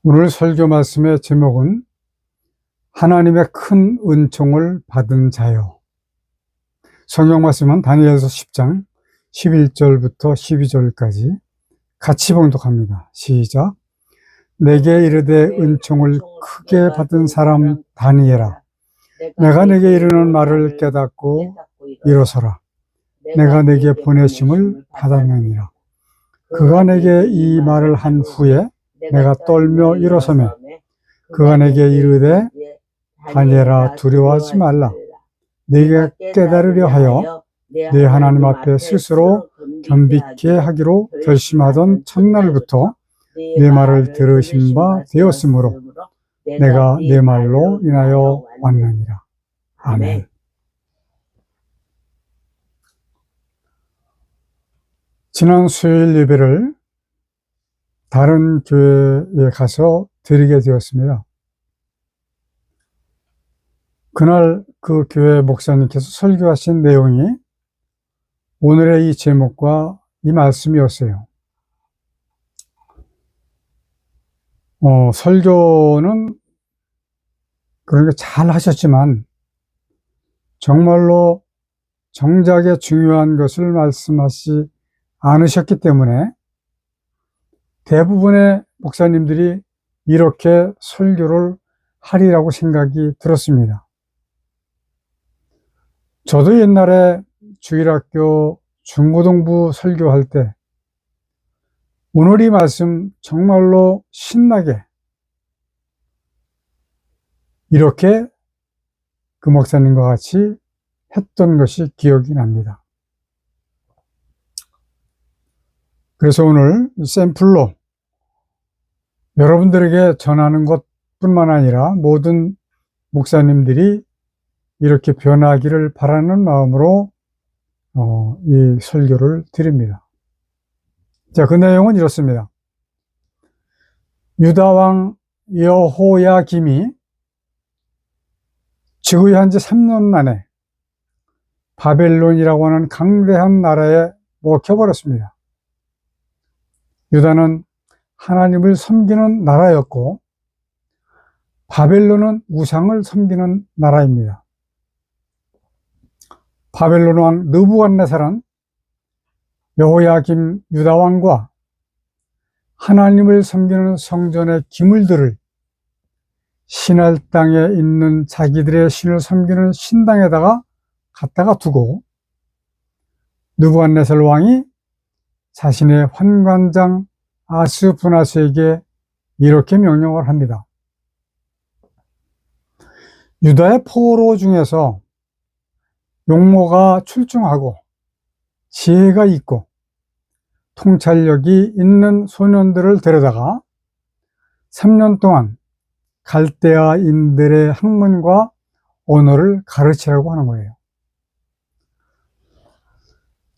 오늘 설교 말씀의 제목은 하나님의 큰 은총을 받은 자요. 성경 말씀은 다니엘서 10장 11절부터 12절까지 같이 봉독합니다. 시작. 내게 이르되 은총을 크게 받은 사람 다니엘아, 내가 내게 이르는 말을 깨닫고 일어서라. 내가 내게 보내심을 받았느니라. 그가 내게 이 말을 한 후에 내가 떨며 일어서매 그가 내게 이르되 다니엘아, 두려워하지 말라. 네가 깨달으려 하여 네 하나님 앞에 스스로 겸비케 하기로 결심하던 첫날부터 네 말을 들으신 바 되었으므로 내가 네 말로 인하여 왔느니라. 아멘. 지난 수요일 예배를 다른 교회에 가서 드리게 되었습니다. 그날 그 교회 목사님께서 설교하신 내용이 오늘의 이 제목과 이 말씀이었어요. 설교는 그러니까 잘 하셨지만 정말로 정작에 중요한 것을 말씀하시 않으셨기 때문에 대부분의 목사님들이 이렇게 설교를 하리라고 생각이 들었습니다. 저도 옛날에 주일학교 중고등부 설교할 때 오늘 이 말씀 정말로 신나게 이렇게 그 목사님과 같이 했던 것이 기억이 납니다. 그래서 오늘 샘플로 여러분들에게 전하는 것뿐만 아니라 모든 목사님들이 이렇게 변하기를 바라는 마음으로 이 설교를 드립니다. 자, 그 내용은 이렇습니다. 유다왕 여호야김이 즉위한 지 3년 만에 바벨론이라고 하는 강대한 나라에 먹혀버렸습니다. 유다는 하나님을 섬기는 나라였고 바벨론은 우상을 섬기는 나라입니다. 바벨론 왕 느부갓네살은 여호야김 유다 왕과 하나님을 섬기는 성전의 기물들을 신할 땅에 있는 자기들의 신을 섬기는 신당에다가 갖다가 두고 느부갓네살 왕이 자신의 환관장 아스푸나스에게 이렇게 명령을 합니다. 유다의 포로 중에서 용모가 출중하고 지혜가 있고 통찰력이 있는 소년들을 데려다가 3년 동안 갈대아인들의 학문과 언어를 가르치라고 하는 거예요.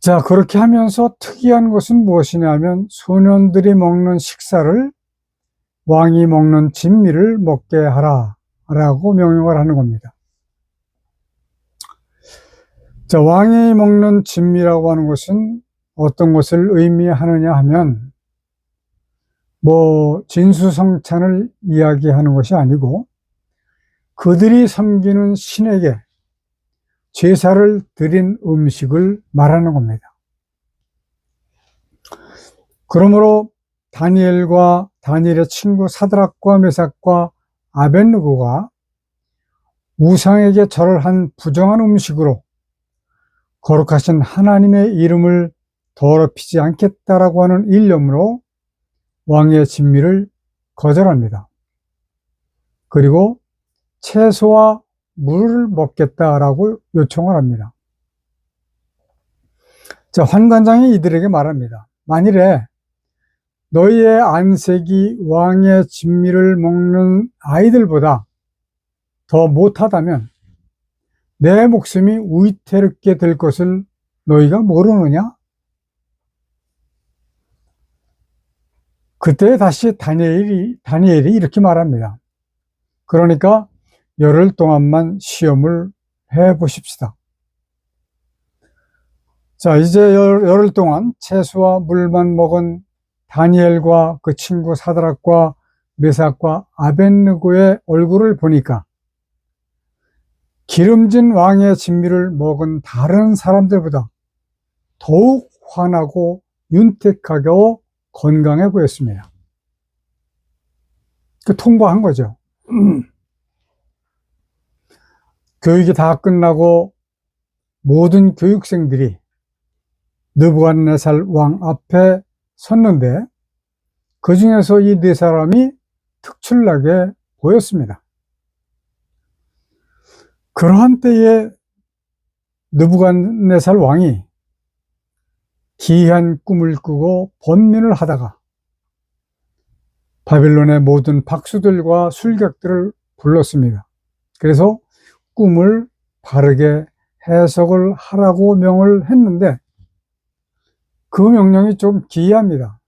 자, 그렇게 하면서 특이한 것은 무엇이냐면 소년들이 먹는 식사를 왕이 먹는 진미를 먹게 하라 라고 명령을 하는 겁니다. 자, 왕이 먹는 진미라고 하는 것은 어떤 것을 의미하느냐 하면 진수성찬을 이야기하는 것이 아니고 그들이 섬기는 신에게 제사를 드린 음식을 말하는 겁니다. 그러므로 다니엘과 다니엘의 친구 사드락과 메삭과 아벳느고가 우상에게 절을 한 부정한 음식으로 거룩하신 하나님의 이름을 더럽히지 않겠다라고 하는 일념으로 왕의 진미를 거절합니다. 그리고 채소와 물을 먹겠다라고 요청을 합니다. 자, 환관장이 이들에게 말합니다. 만일에 너희의 안색이 왕의 진미를 먹는 아이들보다 더 못하다면 내 목숨이 위태롭게 될 것을 너희가 모르느냐? 그때 다시 다니엘이 이렇게 말합니다. 그러니까 열흘 동안만 시험을 해보십시다. 자, 이제 열흘 동안 채소와 물만 먹은 다니엘과 그 친구 사드락과 메삭과 아벳느고의 얼굴을 보니까 기름진 왕의 진미를 먹은 다른 사람들보다 더욱 환하고 윤택하고 건강해 보였습니다. 통보한 거죠. 교육이 다 끝나고 모든 교육생들이 느부갓네살 왕 앞에 섰는데 그 중에서 이 네 사람이 특출나게 보였습니다. 그러한 때에 느부갓네살 왕이 기이한 꿈을 꾸고 번민을 하다가 바벨론의 모든 박수들과 술객들을 불렀습니다. 그래서 꿈을 바르게 해석을 하라고 명을 했는데 그 명령이 좀 기이합니다.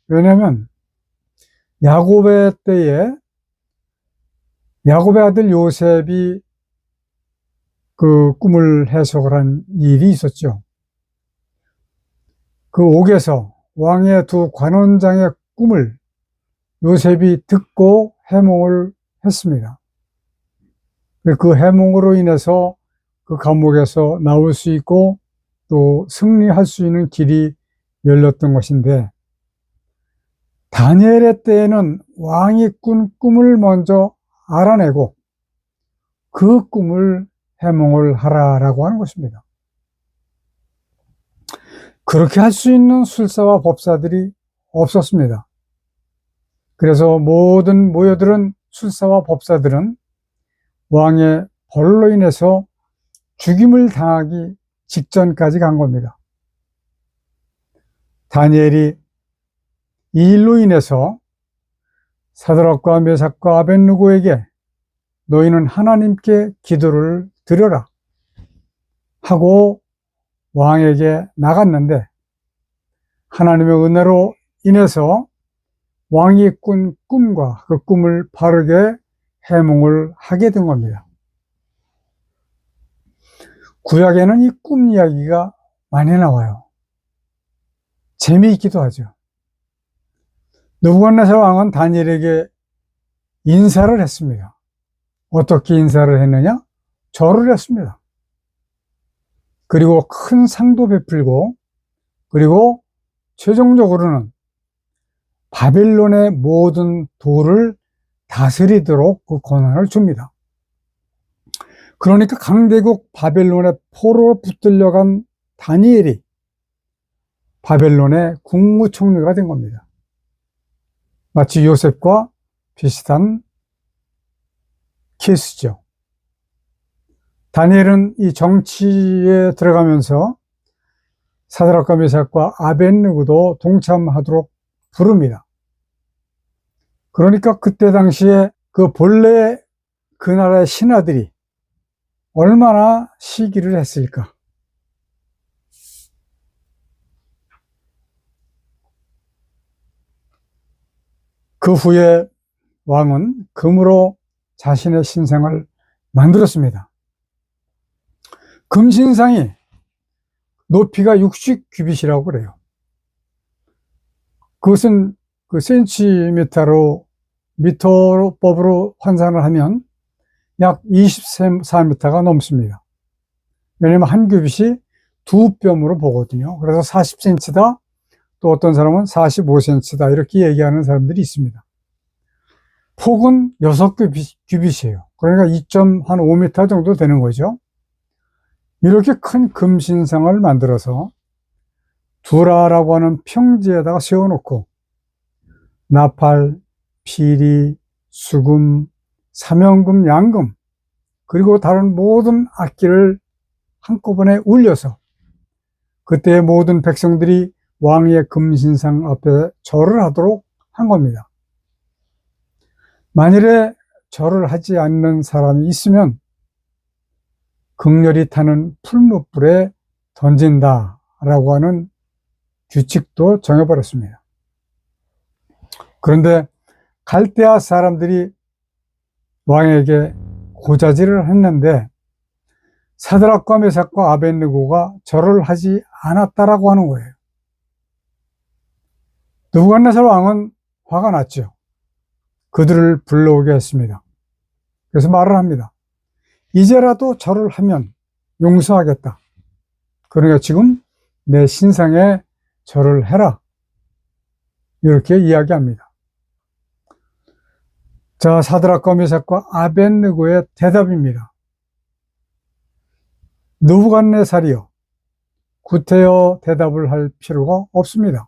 왜냐하면 야곱의 때에 야곱의 아들 요셉이 그 꿈을 해석을 한 일이 있었죠. 그 옥에서 왕의 두 관원장의 꿈을 요셉이 듣고 해몽을 했습니다. 그 해몽으로 인해서 그 감옥에서 나올 수 있고 또 승리할 수 있는 길이 열렸던 것인데, 다니엘의 때에는 왕이 꾼 꿈을 먼저 알아내고 그 꿈을 해몽을 하라라고 하는 것입니다. 그렇게 할 수 있는 술사와 법사들이 없었습니다. 그래서 모든 모여들은 술사와 법사들은 왕의 벌로 인해서 죽임을 당하기 직전까지 간 겁니다. 다니엘이 이 일로 인해서 사드락과 메삭과 아벳느고에게 너희는 하나님께 기도를 드려라 하고 왕에게 나갔는데, 하나님의 은혜로 인해서 왕이 꾼 꿈과 그 꿈을 바르게 해몽을 하게 된 겁니다. 구약에는 이 꿈 이야기가 많이 나와요. 재미있기도 하죠. 느부갓네살 왕은 다니엘에게 인사를 했습니다. 어떻게 인사를 했느냐? 절을 했습니다. 그리고 큰 상도 베풀고, 그리고 최종적으로는 바벨론의 모든 도를 다스리도록 그 권한을 줍니다. 그러니까 강대국 바벨론의 포로로 붙들려간 다니엘이 바벨론의 국무총리가 된 겁니다. 마치 요셉과 비슷한 케이스죠. 다니엘은 이 정치에 들어가면서 사드락과 메삭과 아벳느고도 동참하도록 부릅니다. 그러니까 그때 당시에 그 본래 그 나라의 신하들이 얼마나 시기를 했을까. 그 후에 왕은 금으로 자신의 신상을 만들었습니다. 금신상이 높이가 60규빗이라고 그래요. 그것은 그 센티미터로 미터법으로 환산을 하면 약 24m가 넘습니다. 왜냐하면 한 규빗이 두 뼘으로 보거든요. 그래서 40cm다, 또 어떤 사람은 45cm다 이렇게 얘기하는 사람들이 있습니다. 폭은 6규빗이에요. 그러니까 2.5m 정도 되는 거죠. 이렇게 큰 금신상을 만들어서 두라라고 하는 평지에다가 세워놓고 나팔, 피리, 수금, 사명금, 양금, 그리고 다른 모든 악기를 한꺼번에 울려서 그때의 모든 백성들이 왕의 금신상 앞에 절을 하도록 한 겁니다. 만일에 절을 하지 않는 사람이 있으면 극렬히 타는 풀무불에 던진다라고 하는 규칙도 정해버렸습니다. 그런데 갈대아 사람들이 왕에게 고자질을 했는데 사드락과 메삭과 아벳느고가 절을 하지 않았다라고 하는 거예요. 느부갓네살 왕은 화가 났죠. 그들을 불러오게 했습니다. 그래서 말을 합니다. 이제라도 절을 하면 용서하겠다. 그러니까 지금 내 신상에 절을 해라. 이렇게 이야기합니다. 자, 사드락과 메삭과 아벳느고의 대답입니다. 느부갓네살이여, 구태여 대답을 할 필요가 없습니다.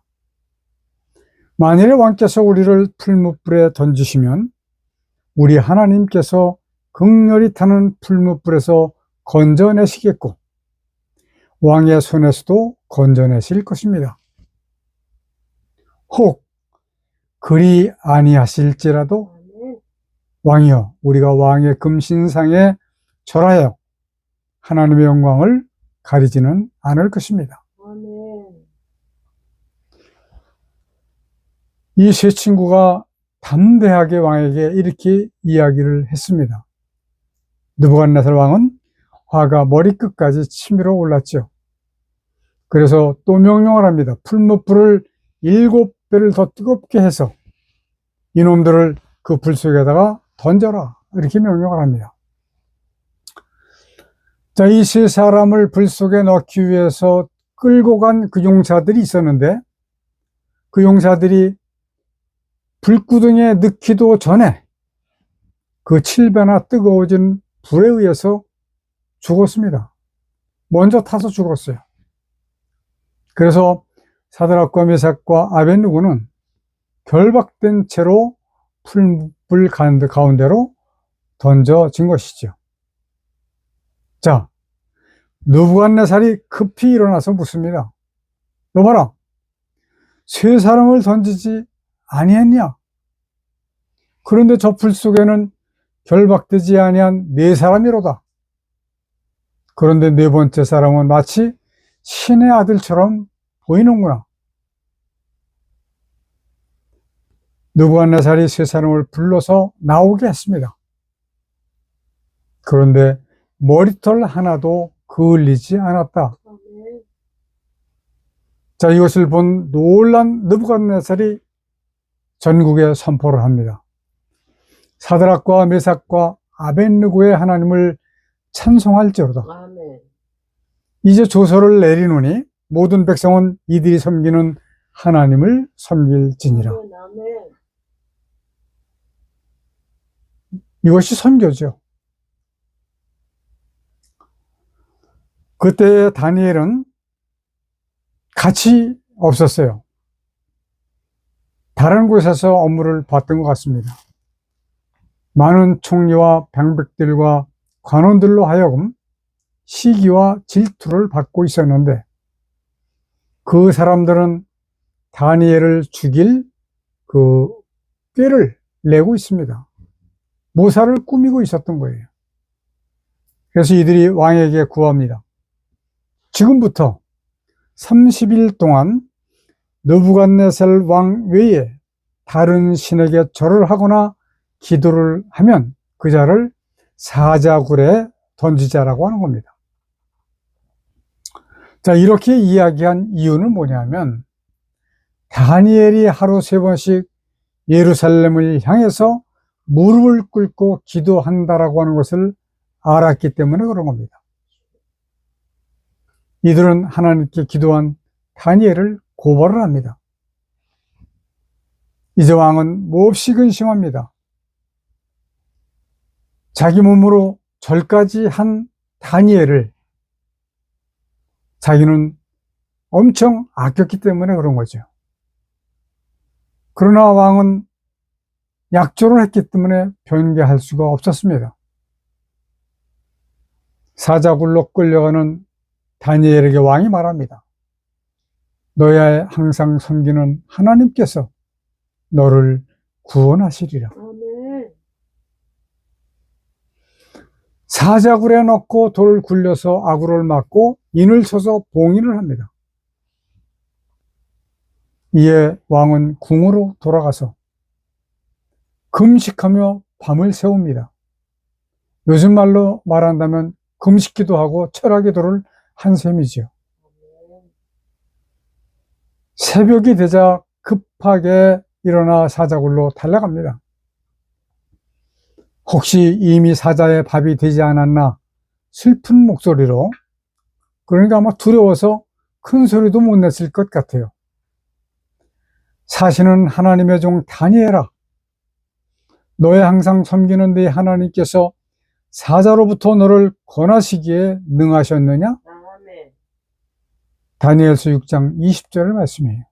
만일에 왕께서 우리를 풀무불에 던지시면 우리 하나님께서 극렬히 타는 풀무불에서 건져내시겠고 왕의 손에서도 건져내실 것입니다. 혹 그리 아니하실지라도 왕이여, 우리가 왕의 금신상에 절하여 하나님의 영광을 가리지는 않을 것입니다. 이 세 친구가 담대하게 왕에게 이렇게 이야기를 했습니다. 느부갓네살 왕은 화가 머리끝까지 치밀어 올랐죠. 그래서 또 명령을 합니다. 풀무불을 7배를 더 뜨겁게 해서 이놈들을 그 불 속에다가 던져라. 이렇게 명령을 합니다. 자, 이 세 사람을 불 속에 넣기 위해서 끌고 간 그 용사들이 있었는데 그 용사들이 불구덩이에 넣기도 전에 그 7배나 뜨거워진 불에 의해서 죽었습니다. 먼저 타서 죽었어요. 그래서 사드락과 메삭과 아벳느고는 결박된 채로 불 가운데로 던져진 것이죠. 자, 느부갓네살이 급히 일어나서 묻습니다. 너 봐라, 세 사람을 던지지 아니했냐? 그런데 저 불 속에는 결박되지 아니한 4사람이로다. 그런데 4번째 사람은 마치 신의 아들처럼 보이는구나. 느부갓네살이 세 사람을 불러서 나오게 했습니다. 그런데 머리털 하나도 그을리지 않았다. 자, 이것을 본 놀란 느부갓네살이 전국에 선포를 합니다. 사드락과 메삭과 아벳느고의 하나님을 찬송할지어다. 아멘. 이제 조서를 내리노니 모든 백성은 이들이 섬기는 하나님을 섬길지니라. 아멘, 아멘. 이것이 선교죠. 그때 다니엘은 같이 없었어요. 다른 곳에서 업무를 봤던 것 같습니다. 많은 총리와 병백들과 관원들로 하여금 시기와 질투를 받고 있었는데 그 사람들은 다니엘을 죽일 그 꾀를 내고 있습니다. 모사를 꾸미고 있었던 거예요. 그래서 이들이 왕에게 구합니다. 지금부터 30일 동안 느부갓네살 왕 외에 다른 신에게 절을 하거나 기도를 하면 그 자를 사자굴에 던지자라고 하는 겁니다. 자, 이렇게 이야기한 이유는 뭐냐면 다니엘이 하루 3번씩 예루살렘을 향해서 무릎을 꿇고 기도한다라고 하는 것을 알았기 때문에 그런 겁니다. 이들은 하나님께 기도한 다니엘을 고발을 합니다. 이제 왕은 몹시 근심합니다. 자기 몸으로 절까지 한 다니엘을 자기는 엄청 아꼈기 때문에 그런 거죠. 그러나 왕은 약조를 했기 때문에 변개할 수가 없었습니다. 사자굴로 끌려가는 다니엘에게 왕이 말합니다. 너야 항상 섬기는 하나님께서 너를 구원하시리라. 사자굴에 넣고 돌을 굴려서 아구를 맞고 인을 쳐서 봉인을 합니다. 이에 왕은 궁으로 돌아가서 금식하며 밤을 새웁니다. 요즘 말로 말한다면 금식기도 하고 철학기도를 한 셈이지요. 새벽이 되자 급하게 일어나 사자굴로 달려갑니다. 혹시 이미 사자의 밥이 되지 않았나 슬픈 목소리로, 그러니까 아마 두려워서 큰 소리도 못 냈을 것 같아요. 사시는 하나님의 종 다니엘아, 너의 항상 섬기는 네 하나님께서 사자로부터 너를 권하시기에 능하셨느냐? 아멘. 다니엘서 6장 20절의 말씀이에요.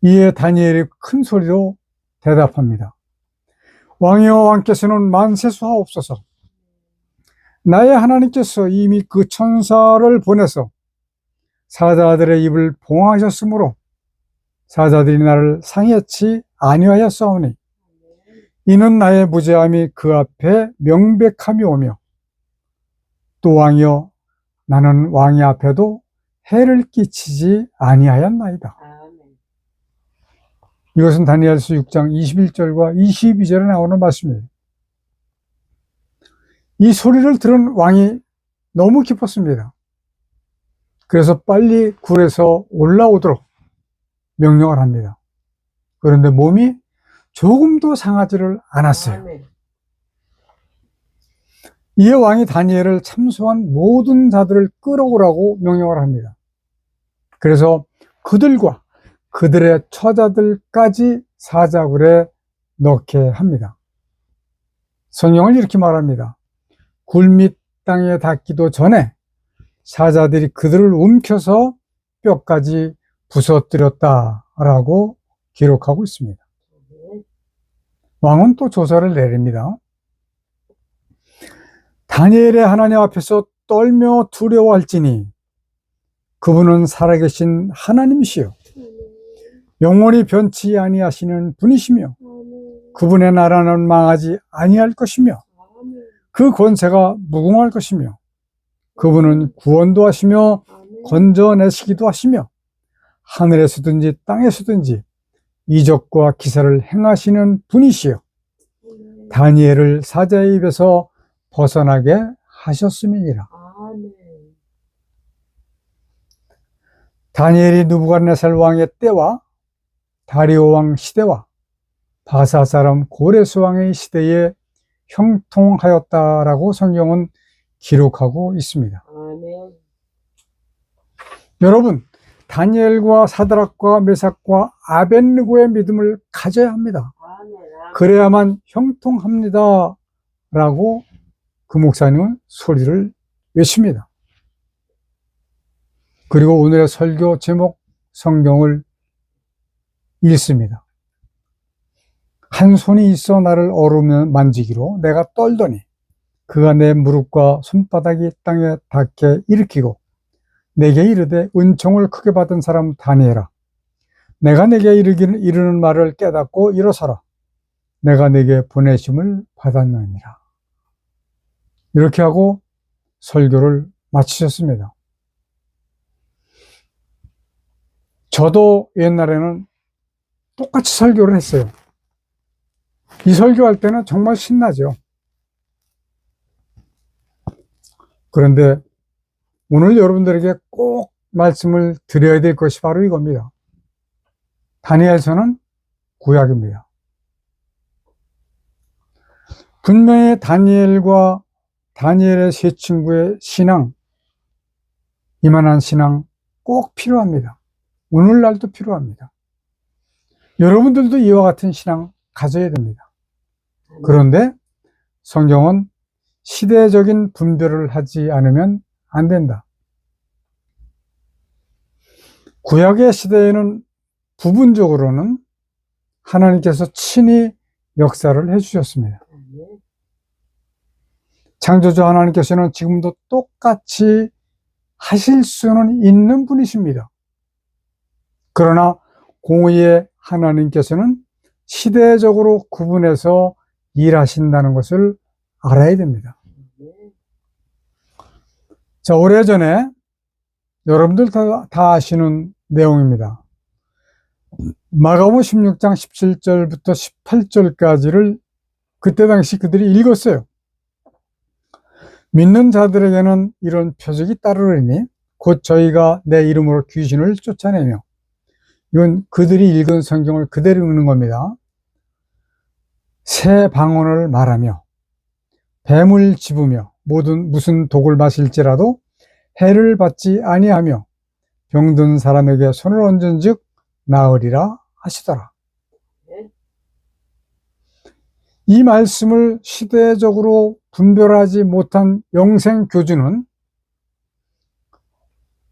이에 다니엘이 큰 소리로 대답합니다. 왕이여 왕께서는 만세수하옵소서. 나의 하나님께서 이미 그 천사를 보내서 사자들의 입을 봉하셨으므로 사자들이 나를 상해치 아니하였사오니 이는 나의 무죄함이 그 앞에 명백함이 오며 또 왕이여 나는 왕의 앞에도 해를 끼치지 아니하였나이다. 아멘. 이것은 다니엘서 6장 21절과 22절에 나오는 말씀이에요. 이 소리를 들은 왕이 너무 기뻤습니다. 그래서 빨리 굴에서 올라오도록 명령을 합니다. 그런데 몸이 조금도 상하지를 않았어요. 아멘. 이에 왕이 다니엘을 참소한 모든 자들을 끌어오라고 명령을 합니다. 그래서 그들과 그들의 처자들까지 사자굴에 넣게 합니다. 성경을 이렇게 말합니다. 굴 밑 땅에 닿기도 전에 사자들이 그들을 움켜서 뼈까지 부서뜨렸다라고 기록하고 있습니다. 왕은 또 조사를 내립니다. 다니엘의 하나님 앞에서 떨며 두려워할지니 그분은 살아계신 하나님이시요 영원히 변치 아니하시는 분이시며 그분의 나라는 망하지 아니할 것이며 그 권세가 무궁할 것이며 그분은 구원도 하시며 건져내시기도 하시며 하늘에서든지 땅에서든지 이적과 기사를 행하시는 분이시요 다니엘을 사자의 입에서 벗어나게 하셨음이니라. 다니엘이 느부갓네살 왕의 때와 다리오 왕 시대와 바사 사람 고레스 왕의 시대에 형통하였다라고 성경은 기록하고 있습니다. 아멘. 여러분, 다니엘과 사드락과 메삭과 아벳느고의 믿음을 가져야 합니다. 아멘. 그래야만 형통합니다 라고 그 목사님은 소리를 외칩니다. 그리고 오늘의 설교 제목 성경을 읽습니다. 한 손이 있어 나를 어루며 만지기로 내가 떨더니 그가 내 무릎과 손바닥이 땅에 닿게 일으키고 내게 이르되 은총을 크게 받은 사람 다니엘아 내가 내게 이르는 말을 깨닫고 일어서라 내가 내게 보내심을 받았느니라. 이렇게 하고 설교를 마치셨습니다. 저도 옛날에는 똑같이 설교를 했어요. 이 설교할 때는 정말 신나죠. 그런데 오늘 여러분들에게 꼭 말씀을 드려야 될 것이 바로 이겁니다. 다니엘서는 구약입니다. 분명히 다니엘과 다니엘의 세 친구의 신앙, 이만한 신앙 꼭 필요합니다. 오늘날도 필요합니다. 여러분들도 이와 같은 신앙 가져야 됩니다. 그런데 성경은 시대적인 분별을 하지 않으면 안 된다. 구약의 시대에는 부분적으로는 하나님께서 친히 역사를 해주셨습니다. 창조주 하나님께서는 지금도 똑같이 하실 수는 있는 분이십니다. 그러나 공의의 하나님께서는 시대적으로 구분해서 일하신다는 것을 알아야 됩니다. 자, 오래전에 여러분들 다 아시는 내용입니다. 마가복음 16장 17절부터 18절까지를 그때 당시 그들이 읽었어요. 믿는 자들에게는 이런 표적이 따르리니 곧 저희가 내 이름으로 귀신을 쫓아내며, 이건 그들이 읽은 성경을 그대로 읽는 겁니다. 새 방언을 말하며 뱀을 집으며 무슨 독을 마실지라도 해를 받지 아니하며 병든 사람에게 손을 얹은즉 나으리라 하시더라. 이 말씀을 시대적으로 분별하지 못한 영생교주는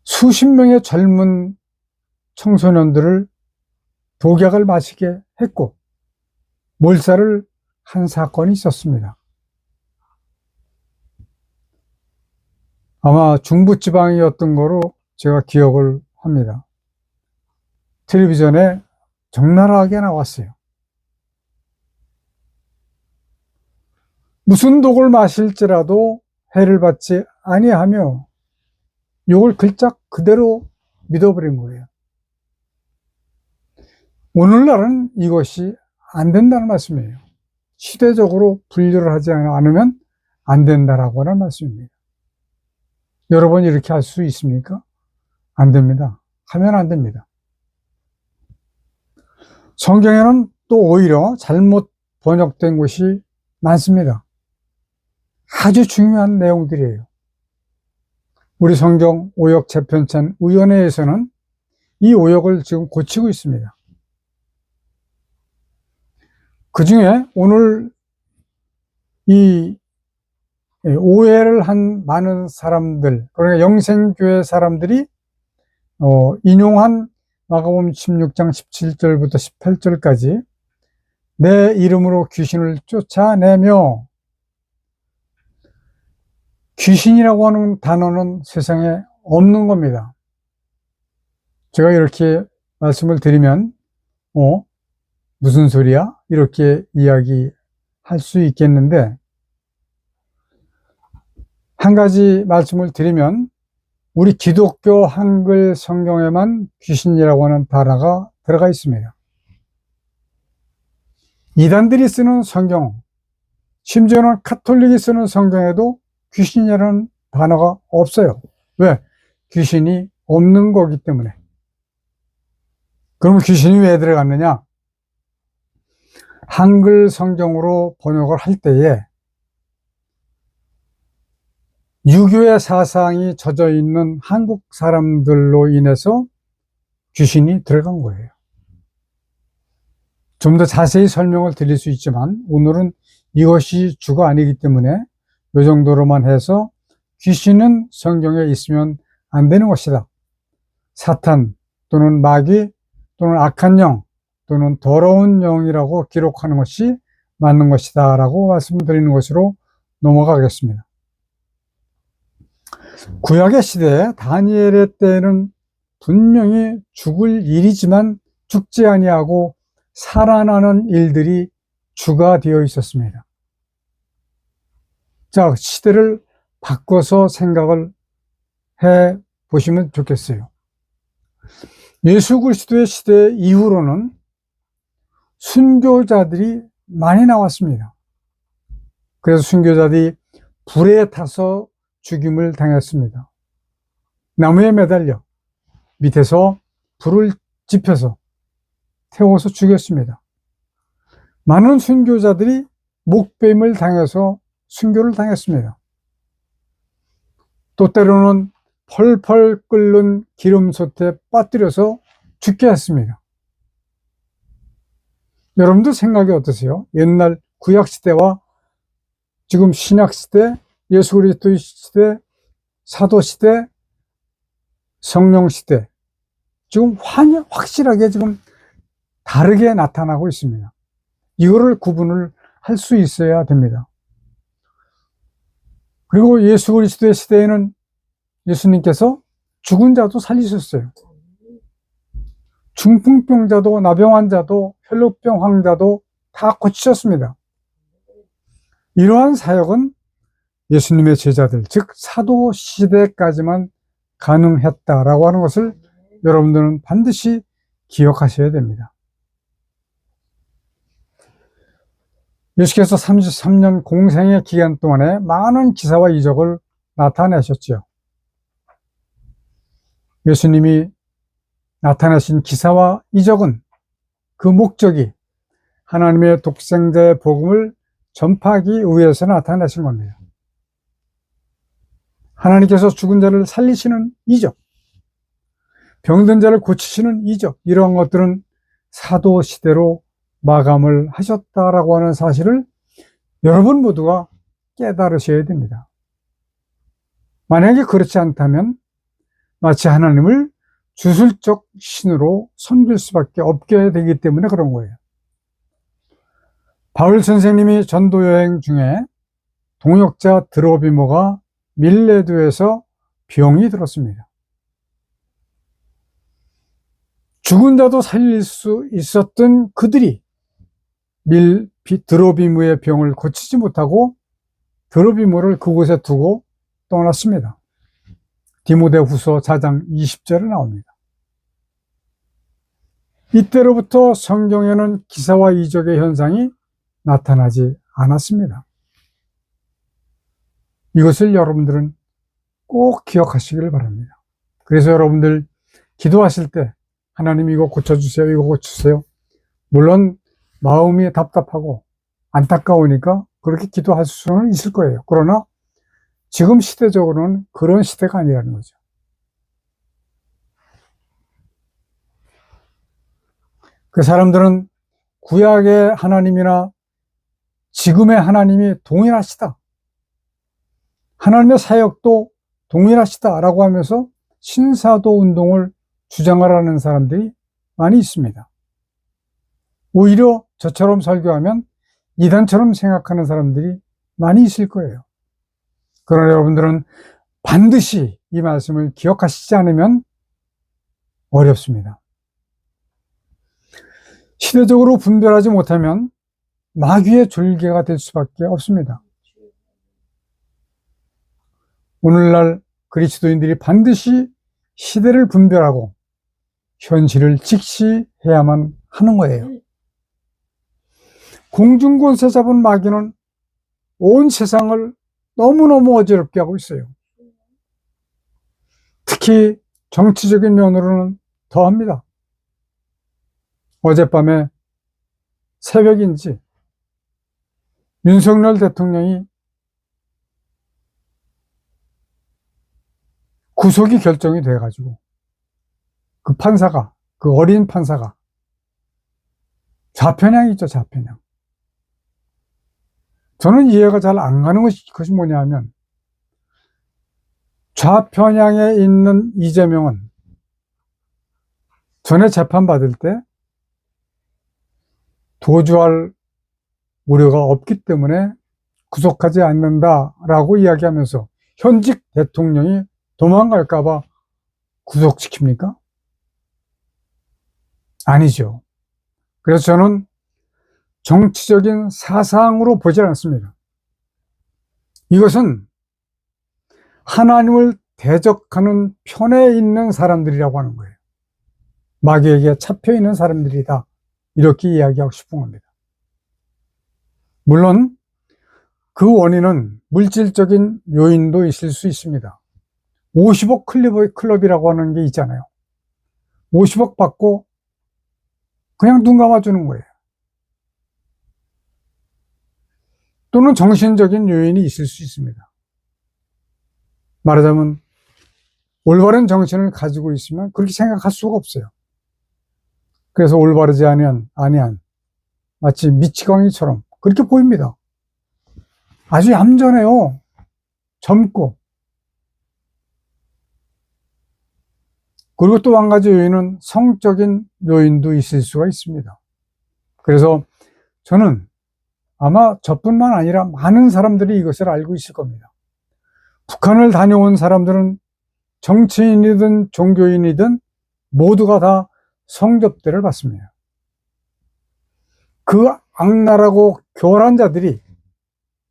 수십 명의 젊은 청소년들을 독약을 마시게 했고 몰살을 한 사건이 있었습니다. 아마 중부지방이었던 거로 제가 기억을 합니다. 텔레비전에 적나라하게 나왔어요. 무슨 독을 마실지라도 해를 받지 아니하며 이걸 글자 그대로 믿어버린 거예요. 오늘날은 이것이 안 된다는 말씀이에요. 시대적으로 분류를 하지 않으면 안 된다라고 하는 말씀입니다. 여러분 이렇게 할 수 있습니까? 안 됩니다. 하면 안 됩니다. 성경에는 또 오히려 잘못 번역된 것이 많습니다. 아주 중요한 내용들이에요. 우리 성경 오역 재편찬 위원회에서는 이 오역을 지금 고치고 있습니다. 그 중에 오늘 이 오해를 한 많은 사람들, 그러니까 영생교회 사람들이 인용한 마가복음 16장 17절부터 18절까지 내 이름으로 귀신을 쫓아내며, 귀신이라고 하는 단어는 세상에 없는 겁니다. 제가 이렇게 말씀을 드리면 무슨 소리야? 이렇게 이야기할 수 있겠는데, 한 가지 말씀을 드리면 우리 기독교 한글 성경에만 귀신이라고 하는 단어가 들어가 있습니다. 이단들이 쓰는 성경, 심지어는 카톨릭이 쓰는 성경에도 귀신이라는 단어가 없어요. 왜? 귀신이 없는 거기 때문에. 그럼 귀신이 왜 들어갔느냐? 한글 성경으로 번역을 할 때에 유교의 사상이 젖어 있는 한국 사람들로 인해서 귀신이 들어간 거예요. 좀 더 자세히 설명을 드릴 수 있지만 오늘은 이것이 주가 아니기 때문에 이 정도로만 해서 귀신은 성경에 있으면 안 되는 것이다. 사탄 또는 마귀 또는 악한 영 또는 더러운 영이라고 기록하는 것이 맞는 것이다 라고 말씀드리는 것으로 넘어가겠습니다. 구약의 시대에 다니엘의 때에는 분명히 죽을 일이지만 죽지 아니하고 살아나는 일들이 주가 되어 있었습니다. 자, 시대를 바꿔서 생각을 해 보시면 좋겠어요. 예수 그리스도의 시대 이후로는 순교자들이 많이 나왔습니다. 그래서 순교자들이 불에 타서 죽임을 당했습니다. 나무에 매달려 밑에서 불을 지펴서 태워서 죽였습니다. 많은 순교자들이 목뱀을 당해서 순교를 당했습니다. 또 때로는 펄펄 끓는 기름솥에 빠뜨려서 죽게 했습니다. 여러분들 생각이 어떠세요? 옛날 구약시대와 지금 신약시대, 예수 그리스도의 시대, 사도시대, 성령시대, 지금 확실하게 지금 다르게 나타나고 있습니다. 이거를 구분을 할 수 있어야 됩니다. 그리고 예수 그리스도의 시대에는 예수님께서 죽은 자도 살리셨어요. 중풍병자도 나병 환자도 혈루병 환자도 다 고치셨습니다. 이러한 사역은 예수님의 제자들, 즉 사도 시대까지만 가능했다라고 하는 것을 여러분들은 반드시 기억하셔야 됩니다. 예수께서 33년 공생의 기간 동안에 많은 기사와 이적을 나타내셨죠. 예수님이 나타내신 기사와 이적은 그 목적이 하나님의 독생자의 복음을 전파하기 위해서 나타나신 겁니다. 하나님께서 죽은 자를 살리시는 이적, 병든 자를 고치시는 이적, 이런 것들은 사도 시대로 마감을 하셨다라고 하는 사실을 여러분 모두가 깨달으셔야 됩니다. 만약에 그렇지 않다면 마치 하나님을 주술적 신으로 섬길 수밖에 없게 되기 때문에 그런 거예요. 바울 선생님이 전도 여행 중에 동역자 드로비모가 밀레도에서 병이 들었습니다. 죽은 자도 살릴 수 있었던 그들이 드로비모의 병을 고치지 못하고 드로비모를 그곳에 두고 떠났습니다. 디모데후서 4장 20절에 나옵니다. 이때로부터 성경에는 기사와 이적의 현상이 나타나지 않았습니다. 이것을 여러분들은 꼭 기억하시길 바랍니다. 그래서 여러분들 기도하실 때 하나님 이거 고쳐주세요, 이거 고쳐주세요. 물론 마음이 답답하고 안타까우니까 그렇게 기도할 수는 있을 거예요. 그러나 지금 시대적으로는 그런 시대가 아니라는 거죠. 그 사람들은 구약의 하나님이나 지금의 하나님이 동일하시다, 하나님의 사역도 동일하시다라고 하면서 신사도 운동을 주장하라는 사람들이 많이 있습니다. 오히려 저처럼 설교하면 이단처럼 생각하는 사람들이 많이 있을 거예요. 그러나 여러분들은 반드시 이 말씀을 기억하시지 않으면 어렵습니다. 시대적으로 분별하지 못하면 마귀의 졸개가 될 수밖에 없습니다. 오늘날 그리스도인들이 반드시 시대를 분별하고 현실을 직시해야만 하는 거예요. 공중권세 잡은 마귀는 온 세상을 너무너무 어지럽게 하고 있어요. 특히 정치적인 면으로는 더합니다. 어젯밤에 새벽인지 윤석열 대통령이 구속이 결정이 돼가지고 그 판사가, 그 어린 판사가 좌편향이죠, 좌편향. 저는 이해가 잘 안 가는 것이 뭐냐면 좌편향에 있는 이재명은 전에 재판받을 때 도주할 우려가 없기 때문에 구속하지 않는다라고 이야기하면서 현직 대통령이 도망갈까봐 구속시킵니까? 아니죠. 그래서 저는 정치적인 사상으로 보지 않습니다. 이것은 하나님을 대적하는 편에 있는 사람들이라고 하는 거예요. 마귀에게 잡혀 있는 사람들이다, 이렇게 이야기하고 싶은 겁니다. 물론 그 원인은 물질적인 요인도 있을 수 있습니다. 50억 클럽이라고 하는 게 있잖아요. 50억 받고 그냥 눈 감아주는 거예요. 또는 정신적인 요인이 있을 수 있습니다. 말하자면 올바른 정신을 가지고 있으면 그렇게 생각할 수가 없어요. 그래서 올바르지 아니한 마치 미치광이처럼 그렇게 보입니다. 아주 얌전해요. 젊고. 그리고 또 한 가지 요인은 성적인 요인도 있을 수가 있습니다. 그래서 저는 아마 저뿐만 아니라 많은 사람들이 이것을 알고 있을 겁니다. 북한을 다녀온 사람들은 정치인이든 종교인이든 모두가 다 성접대를 받습니다. 그 악랄하고 교활한 자들이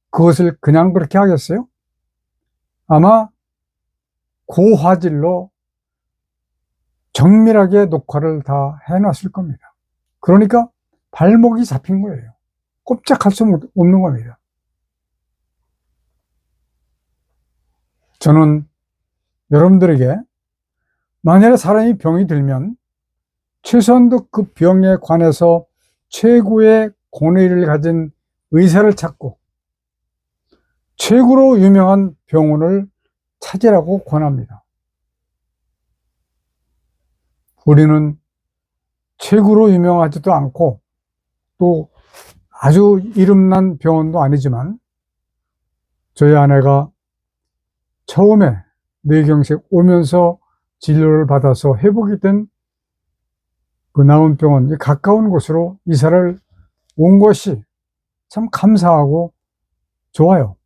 그것을 그냥 그렇게 하겠어요? 아마 고화질로 정밀하게 녹화를 다 해놨을 겁니다. 그러니까 발목이 잡힌 거예요. 꼼짝할 수 없는 겁니다. 저는 여러분들에게 만약에 사람이 병이 들면 최소한도 그 병에 관해서 최고의 권위를 가진 의사를 찾고 최고로 유명한 병원을 찾으라고 권합니다. 우리는 최고로 유명하지도 않고 또 아주 이름난 병원도 아니지만 저희 아내가 처음에 뇌경색 오면서 진료를 받아서 회복이 된 그 나은 병원, 가까운 곳으로 이사를 온 것이 참 감사하고 좋아요.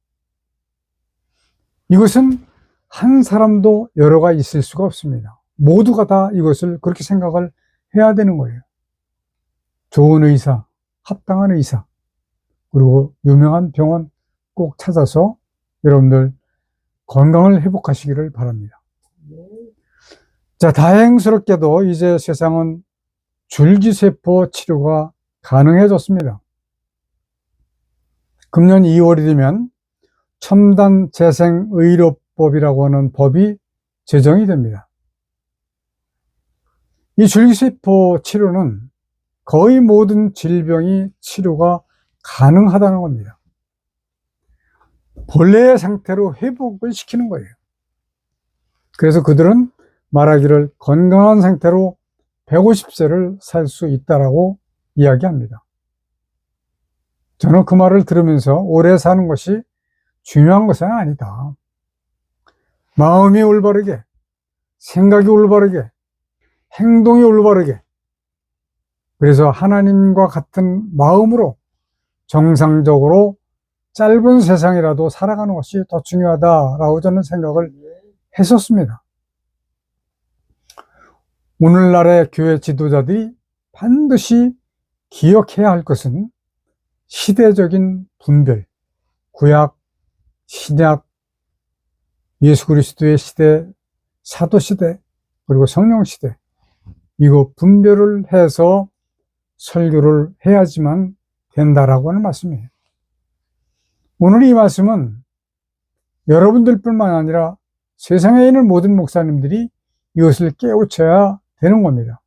이것은 한 사람도 여러가 있을 수가 없습니다. 모두가 다 이것을 그렇게 생각을 해야 되는 거예요. 좋은 의사, 합당한 의사, 그리고 유명한 병원 꼭 찾아서 여러분들 건강을 회복하시기를 바랍니다. 자, 다행스럽게도 이제 세상은 줄기세포 치료가 가능해졌습니다. 금년 2월이 되면 첨단 재생의료법이라고 하는 법이 제정이 됩니다. 이 줄기세포 치료는 거의 모든 질병이 치료가 가능하다는 겁니다. 본래의 상태로 회복을 시키는 거예요. 그래서 그들은 말하기를 건강한 상태로 150세를 살 수 있다라고 이야기합니다. 저는 그 말을 들으면서 오래 사는 것이 중요한 것은 아니다. 마음이 올바르게, 생각이 올바르게, 행동이 올바르게, 그래서 하나님과 같은 마음으로 정상적으로 짧은 세상이라도 살아가는 것이 더 중요하다라고 저는 생각을 했었습니다. 오늘날의 교회 지도자들이 반드시 기억해야 할 것은 시대적인 분별, 구약, 신약, 예수 그리스도의 시대, 사도 시대, 그리고 성령 시대, 이거 분별을 해서 설교를 해야지만 된다라고 하는 말씀이에요. 오늘 이 말씀은 여러분들뿐만 아니라 세상에 있는 모든 목사님들이 이것을 깨우쳐야 되는 겁니다.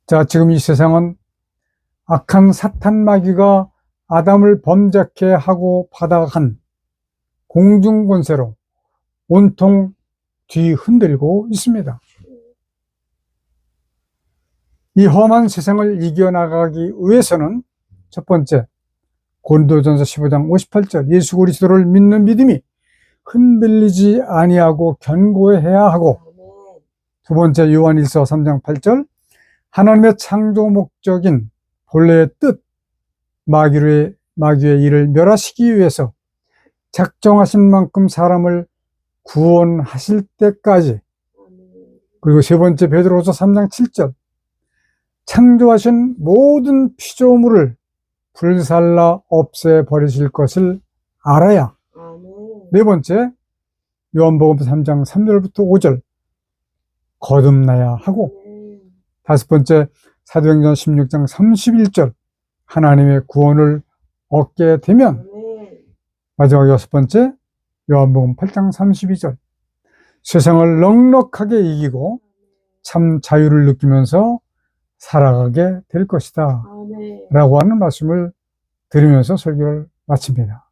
자, 지금 이 세상은 악한 사탄 마귀가 아담을 범죄케 하고 받아간 공중권세로 온통 뒤흔들고 있습니다. 이 험한 세상을 이겨나가기 위해서는 첫 번째, 고린도전서 15장 58절 예수 그리스도를 믿는 믿음이 흔들리지 아니하고 견고해야 하고, 두 번째 요한일서 3장 8절 하나님의 창조 목적인 본래의 뜻, 마귀의 일을 멸하시기 위해서 작정하신 만큼 사람을 구원하실 때까지, 그리고 세 번째 베드로서 3장 7절 창조하신 모든 피조물을 불살라 없애버리실 것을 알아야, 네 번째 요한복음 3장 3절부터 5절 거듭나야 하고, 다섯 번째 사도행전 16장 31절 하나님의 구원을 얻게 되면, 마지막 여섯 번째 요한복음 8장 32절 세상을 넉넉하게 이기고 참 자유를 느끼면서 살아가게 될 것이다 라고 하는 말씀을 드리면서 설교를 마칩니다.